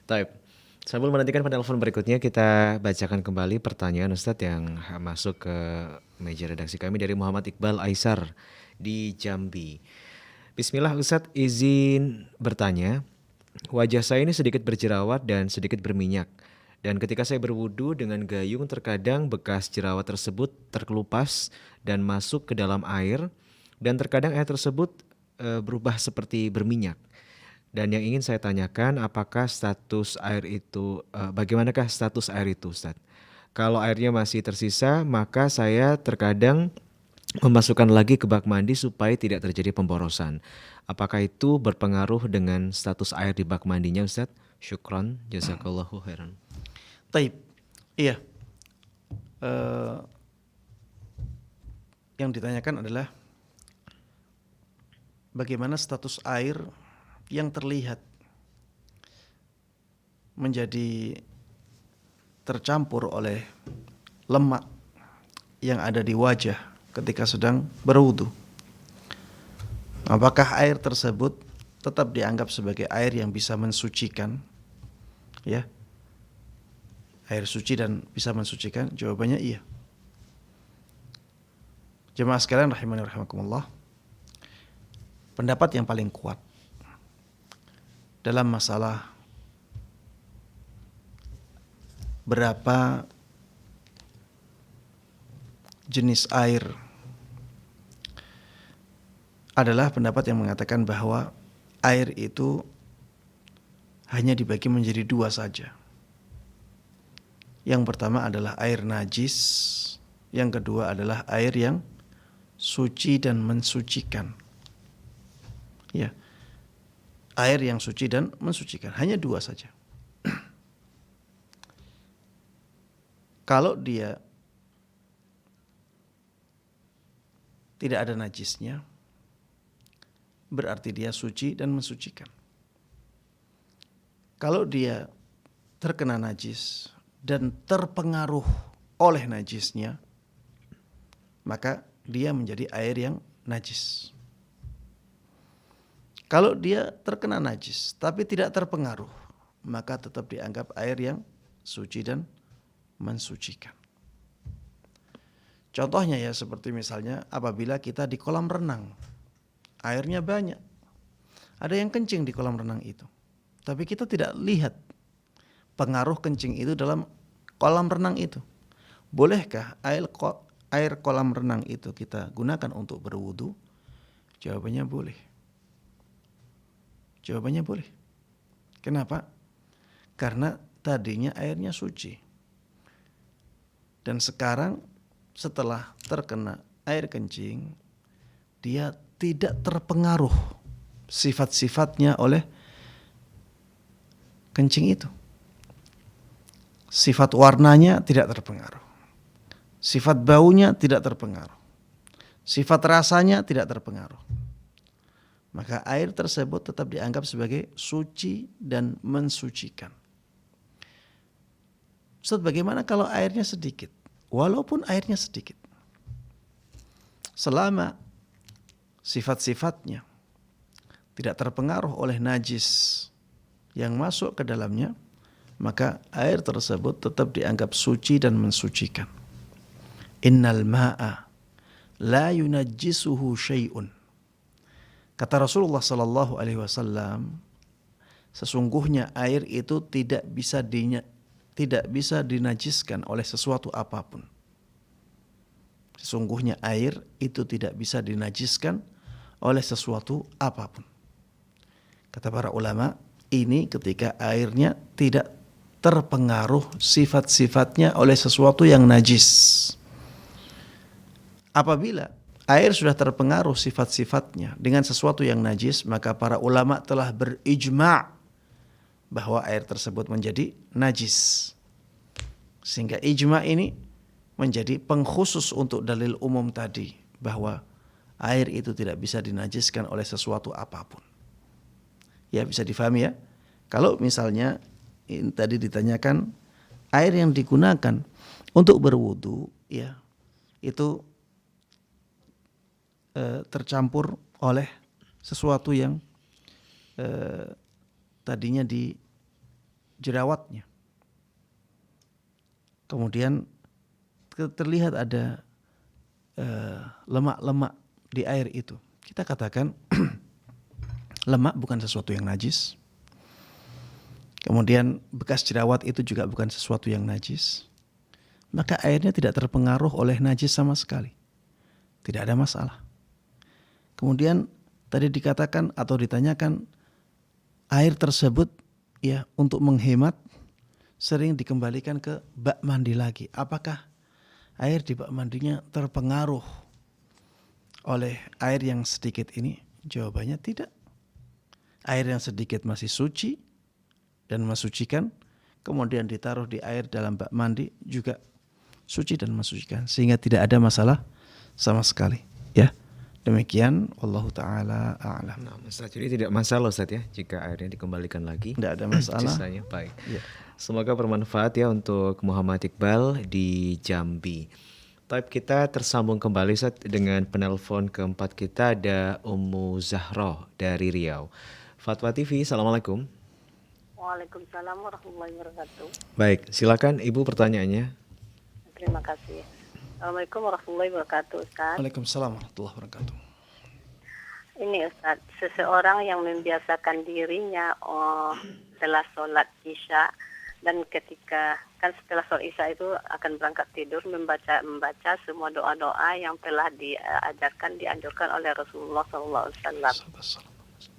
S3: Taib. Sambil menantikan penelpon berikutnya, kita bacakan kembali pertanyaan Ustadz yang masuk ke meja redaksi kami dari Muhammad Iqbal Aisar di Jambi. Bismillah Ustadz, izin bertanya. Wajah saya ini sedikit berjerawat dan sedikit berminyak. Dan ketika saya berwudu dengan gayung, terkadang bekas jerawat tersebut terkelupas dan masuk ke dalam air. Dan terkadang air tersebut berubah seperti berminyak. Dan yang ingin saya tanyakan, apakah status air itu, bagaimanakah status air itu Ustaz? Kalau airnya masih tersisa, maka saya terkadang memasukkan lagi ke bak mandi supaya tidak terjadi pemborosan. Apakah itu berpengaruh dengan status air di bak mandinya Ustaz? Syukran, jazakallahu khairan.
S4: Taib, iya. Yang ditanyakan adalah bagaimana status air yang terlihat menjadi tercampur oleh lemak yang ada di wajah ketika sedang berwudu. Apakah air tersebut tetap dianggap sebagai air yang bisa mensucikan? Ya. Air suci dan bisa mensucikan? Jawabannya iya. Jemaah sekalian rahimani rahimakumullah. Pendapat yang paling kuat dalam masalah berapa jenis air adalah pendapat yang mengatakan bahwa air itu hanya dibagi menjadi dua saja. Yang pertama adalah air najis, yang kedua adalah air yang suci dan mensucikan. Ya. Air yang suci dan mensucikan, hanya dua saja. Kalau dia tidak ada najisnya, berarti dia suci dan mensucikan. Kalau dia terkena najis dan terpengaruh oleh najisnya, maka dia menjadi air yang najis. Kalau dia terkena najis tapi tidak terpengaruh, maka tetap dianggap air yang suci dan mensucikan. Contohnya ya seperti misalnya apabila kita di kolam renang, airnya banyak. Ada yang kencing di kolam renang itu, tapi kita tidak lihat pengaruh kencing itu dalam kolam renang itu. Bolehkah air kolam renang itu kita gunakan untuk berwudu? Jawabannya boleh. Jawabannya boleh. Kenapa? Karena tadinya airnya suci. Dan sekarang setelah terkena air kencing, dia tidak terpengaruh sifat-sifatnya oleh kencing itu. Sifat warnanya tidak terpengaruh. Sifat baunya tidak terpengaruh. Sifat rasanya tidak terpengaruh. Maka air tersebut tetap dianggap sebagai suci dan mensucikan. Ustaz, bagaimana kalau airnya sedikit? Walaupun airnya sedikit, selama sifat-sifatnya tidak terpengaruh oleh najis yang masuk ke dalamnya, maka air tersebut tetap dianggap suci dan mensucikan. Innal ma'a la yunajjisuhu syai'un. Kata Rasulullah sallallahu alaihi wasallam, sesungguhnya air itu tidak bisa dinajiskan oleh sesuatu apapun. Sesungguhnya air itu tidak bisa dinajiskan oleh sesuatu apapun. Kata para ulama, ini ketika airnya tidak terpengaruh sifat-sifatnya oleh sesuatu yang najis. Apabila air sudah terpengaruh sifat-sifatnya dengan sesuatu yang najis, maka para ulama telah berijma' bahwa air tersebut menjadi najis. Sehingga ijma' ini menjadi pengkhusus untuk dalil umum tadi, bahwa air itu tidak bisa dinajiskan oleh sesuatu apapun. Ya, bisa difahami ya. Kalau misalnya ini tadi ditanyakan air yang digunakan untuk berwudu, ya itu tercampur oleh sesuatu yang tadinya di jerawatnya. Kemudian terlihat ada lemak-lemak di air itu. Kita katakan lemak bukan sesuatu yang najis. Kemudian bekas jerawat itu juga bukan sesuatu yang najis. Maka airnya tidak terpengaruh oleh najis sama sekali. Tidak ada masalah. Kemudian tadi dikatakan atau ditanyakan, air tersebut ya untuk menghemat sering dikembalikan ke bak mandi lagi. Apakah air di bak mandinya terpengaruh oleh air yang sedikit ini? Jawabannya tidak. Air yang sedikit masih suci dan mensucikan, kemudian ditaruh di air dalam bak mandi juga suci dan mensucikan, sehingga tidak ada masalah sama sekali. Ya, demikian. Wallahu taala a'lam.
S3: Nah, Ustaz, jadi tidak masalah Ustaz ya jika airnya dikembalikan lagi.
S4: Tidak ada masalah.
S3: Sisanya baik.
S4: Ya.
S3: Semoga bermanfaat ya untuk Muhammad Iqbal di Jambi. Tapi kita tersambung kembali Ustaz dengan penelpon keempat kita, ada Ummu Zahra dari Riau. Fatwa TV, Assalamualaikum.
S1: Waalaikumsalam warahmatullahi wabarakatuh.
S3: Baik, silakan Ibu pertanyaannya.
S1: Terima kasih. Assalamualaikum warahmatullahi wabarakatuh, Ustaz.
S4: Waalaikumsalam warahmatullahi wabarakatuh.
S1: Ini Ustaz, seseorang yang membiasakan dirinya setelah sholat Isya, dan ketika kan setelah sholat Isya itu akan berangkat tidur membaca semua doa-doa yang telah dianjurkan oleh Rasulullah SAW.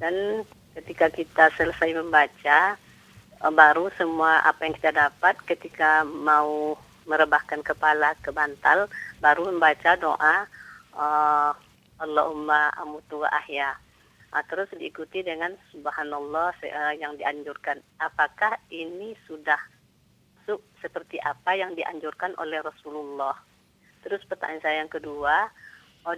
S1: Dan ketika kita selesai membaca, baru semua apa yang kita dapat ketika mau merebahkan kepala ke bantal, baru membaca doa Allahumma amutu wa ahya. Terus diikuti dengan subhanallah yang dianjurkan. Apakah ini sudah seperti apa yang dianjurkan oleh Rasulullah? Terus pertanyaan saya yang kedua,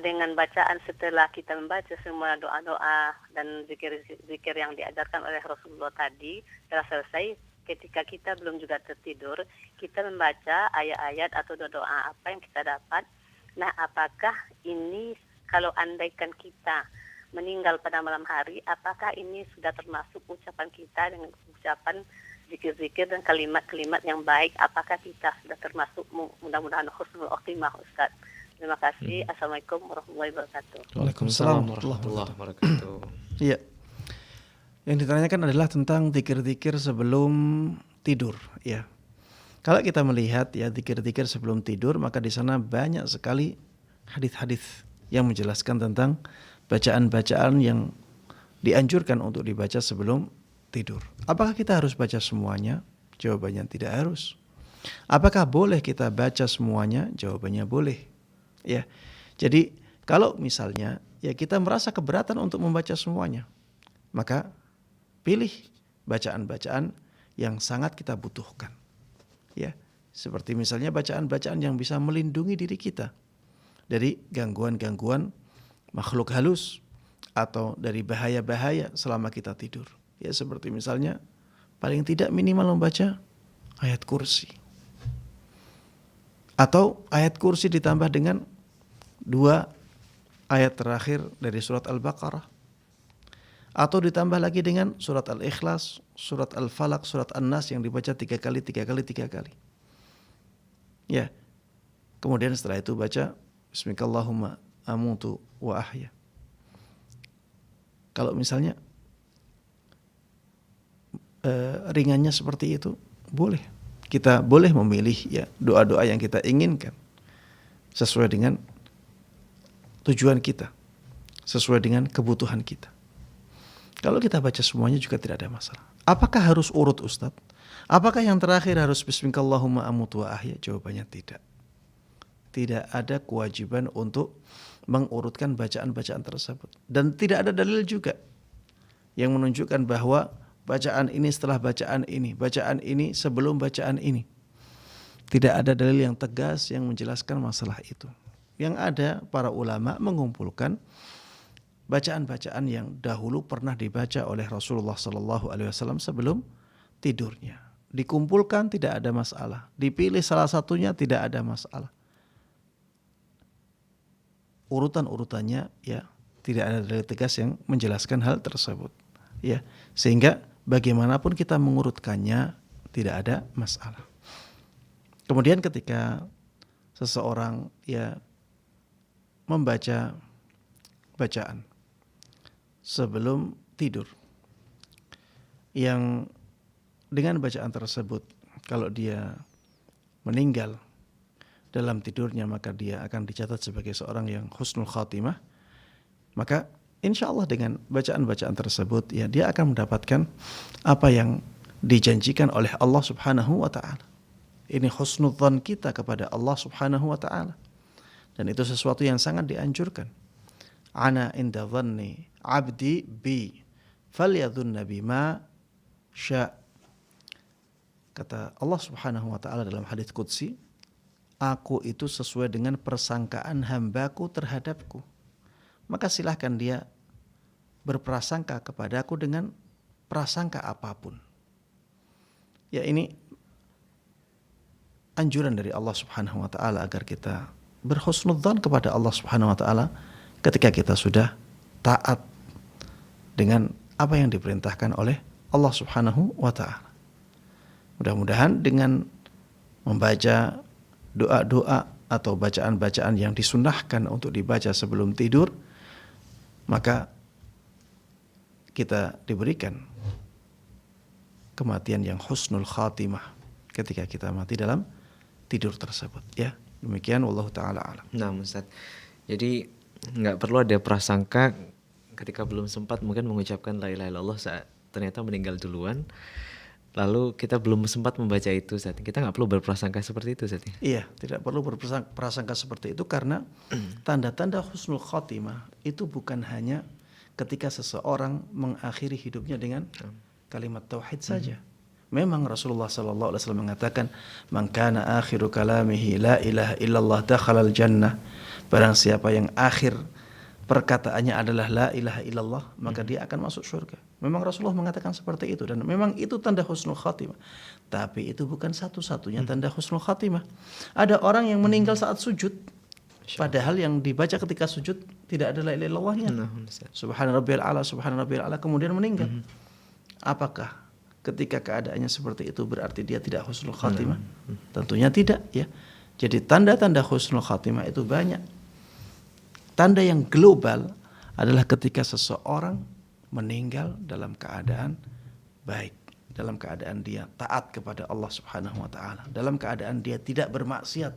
S1: dengan bacaan setelah kita membaca semua doa-doa dan zikir-zikir yang diajarkan oleh Rasulullah tadi, setelah selesai, ketika kita belum juga tertidur, kita membaca ayat-ayat atau doa apa yang kita dapat. Nah, apakah ini kalau andaikan kita meninggal pada malam hari, apakah ini sudah termasuk ucapan kita dengan ucapan zikir-zikir dan kalimat-kalimat yang baik? Apakah kita sudah termasuk, mudah-mudahan husnul khotimah, Ustaz? Terima kasih. Assalamualaikum warahmatullahi wabarakatuh.
S4: Waalaikumsalam
S3: warahmatullahi wabarakatuh.
S4: Iya. Yang ditanyakan adalah tentang zikir-zikir sebelum tidur, ya. Kalau kita melihat ya zikir-zikir sebelum tidur, maka di sana banyak sekali hadis-hadis yang menjelaskan tentang bacaan-bacaan yang dianjurkan untuk dibaca sebelum tidur. Apakah kita harus baca semuanya? Jawabannya tidak harus. Apakah boleh kita baca semuanya? Jawabannya boleh. Ya. Jadi kalau misalnya ya kita merasa keberatan untuk membaca semuanya, maka pilih bacaan-bacaan yang sangat kita butuhkan. Ya, seperti misalnya bacaan-bacaan yang bisa melindungi diri kita dari gangguan-gangguan makhluk halus atau dari bahaya-bahaya selama kita tidur. Ya, seperti misalnya paling tidak minimal membaca ayat kursi. Atau ayat kursi ditambah dengan 2 ayat terakhir dari surat Al-Baqarah. Atau ditambah lagi dengan surat Al-Ikhlas, surat Al-Falaq, surat An-Nas yang dibaca 3 kali. Ya. Kemudian setelah itu baca Bismikallahumma amutu wa ahya. Kalau misalnya ringannya seperti itu, boleh. Kita boleh memilih ya doa-doa yang kita inginkan sesuai dengan tujuan kita, sesuai dengan kebutuhan kita. Kalau kita baca semuanya juga tidak ada masalah. Apakah harus urut, Ustadz? Apakah yang terakhir harus Bismikallahumma amutu wa ahya? Jawabannya tidak. Tidak ada kewajiban untuk mengurutkan bacaan-bacaan tersebut. Dan tidak ada dalil juga yang menunjukkan bahwa bacaan ini setelah bacaan ini sebelum bacaan ini. Tidak ada dalil yang tegas yang menjelaskan masalah itu. Yang ada para ulama mengumpulkan bacaan-bacaan yang dahulu pernah dibaca oleh Rasulullah SAW sebelum tidurnya. Dikumpulkan tidak ada masalah. Dipilih salah satunya tidak ada masalah. Urutan-urutannya ya tidak ada dalil tegas yang menjelaskan hal tersebut. Ya, sehingga bagaimanapun kita mengurutkannya tidak ada masalah. Kemudian ketika seseorang ya membaca bacaan sebelum tidur yang dengan bacaan tersebut kalau dia meninggal dalam tidurnya maka dia akan dicatat sebagai seorang yang husnul khatimah, maka insya Allah dengan bacaan-bacaan tersebut ya dia akan mendapatkan apa yang dijanjikan oleh Allah Subhanahu wa ta'ala. Ini husnudzan kita kepada Allah Subhanahu wa ta'ala. Dan itu sesuatu yang sangat dianjurkan. Ana inda dhanni abdi bi falyadhunna bima sya'. Kata Allah Subhanahu wa ta'ala dalam hadits qudsi, aku itu sesuai dengan persangkaan hambaku terhadapku. Maka silahkan dia berprasangka kepadaku dengan prasangka apapun. Ya, ini anjuran dari Allah Subhanahu wa ta'ala agar kita berhusnudzan kepada Allah Subhanahu wa ta'ala ketika kita sudah taat dengan apa yang diperintahkan oleh Allah Subhanahu wa ta'ala. Mudah-mudahan dengan membaca doa-doa atau bacaan-bacaan yang disunnahkan untuk dibaca sebelum tidur, maka kita diberikan kematian yang husnul khatimah ketika kita mati dalam tidur tersebut. Ya, demikian wallahu taala alam.
S3: Nah, Ustaz. Jadi nggak perlu ada prasangka ketika belum sempat mungkin mengucapkan la ilaha illallah saat ternyata meninggal duluan. Lalu kita belum sempat membaca itu, Ustaz. Kita nggak perlu berprasangka seperti itu, Ustaz.
S4: Iya, tidak perlu berprasangka seperti itu karena tanda-tanda husnul khatimah itu bukan hanya ketika seseorang mengakhiri hidupnya dengan kalimat tauhid saja. Memang Rasulullah SAW mengatakan, "Man kana akhiru kalamihi la ilaha illallah dakhalal jannah." Barang siapa yang akhir perkataannya adalah la ilaha illallah, maka dia akan masuk surga. Memang Rasulullah mengatakan seperti itu dan memang itu tanda husnul khatimah. Tapi itu bukan satu-satunya tanda husnul khatimah. Ada orang yang meninggal saat sujud, padahal yang dibaca ketika sujud tidak ada la ilaha illallahnya. Subhana rabbiyal a'la, subhana rabbiyal a'la, kemudian meninggal. Apakah ketika keadaannya seperti itu berarti dia tidak husnul khatimah? Tentunya tidak, ya. Jadi tanda-tanda husnul khatimah itu banyak. Tanda yang global adalah ketika seseorang meninggal dalam keadaan baik, dalam keadaan dia taat kepada Allah Subhanahu wa taala, dalam keadaan dia tidak bermaksiat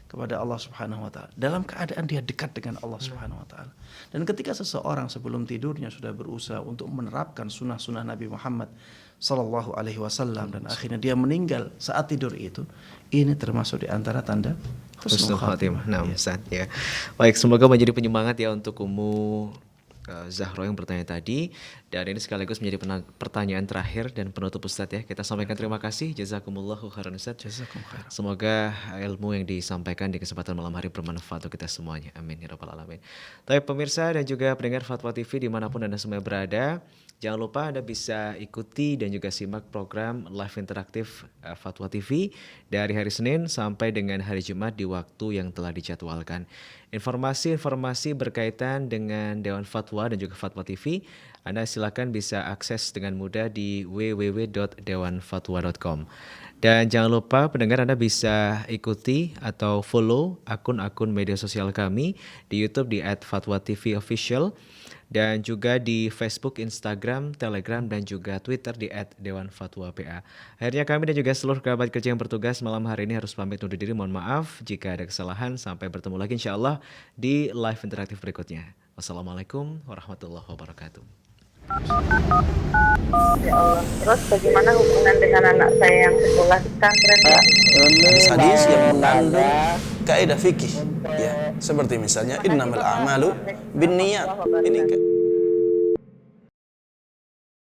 S4: kepada Allah Subhanahu wa taala, dalam keadaan dia dekat dengan Allah Subhanahu wa taala. Dan ketika seseorang sebelum tidurnya sudah berusaha untuk menerapkan sunnah-sunnah Nabi Muhammad sallallahu alaihi wasallam dan akhirnya dia meninggal saat tidur itu, ini termasuk di antara tanda husnul khatimah.
S3: Nah, Ustaz, ya. Baik, semoga menjadi penyemangat ya untuk Ummu Zahro yang bertanya tadi, dan ini sekaligus menjadi pertanyaan terakhir dan penutup Ustadz ya. Kita sampaikan terima kasih, jazakumullahu khairan Ustadz.
S4: Jazakum khairan.
S3: Semoga ilmu yang disampaikan di kesempatan malam hari bermanfaat untuk kita semuanya. Amin ya rabbal alamin. Tapi pemirsa dan juga pendengar Fatwa TV dimanapun Anda semua berada, jangan lupa Anda bisa ikuti dan juga simak program live interaktif Fatwa TV dari hari Senin sampai dengan hari Jumat di waktu yang telah dijadwalkan. Informasi-informasi berkaitan dengan Dewan Fatwa dan juga Fatwa TV, Anda silakan bisa akses dengan mudah di www.dewanfatwa.com. Dan jangan lupa pendengar Anda bisa ikuti atau follow akun-akun media sosial kami di YouTube di @fatwatvofficial dan juga di Facebook, Instagram, Telegram dan juga Twitter di @dewanfatwapa. Akhirnya kami dan juga seluruh kerabat kerja yang bertugas malam hari ini harus pamit undur diri. Mohon maaf jika ada kesalahan. Sampai bertemu lagi insyaallah di live interaktif berikutnya. Wassalamualaikum warahmatullahi wabarakatuh.
S6: Ya Allah. Terus bagaimana hubungan dengan anak saya yang sekolah di pesantren ya?
S2: Hadis yang mengandung kaidah fikih, ya, seperti misalnya innamal a'malu binniyat. Ini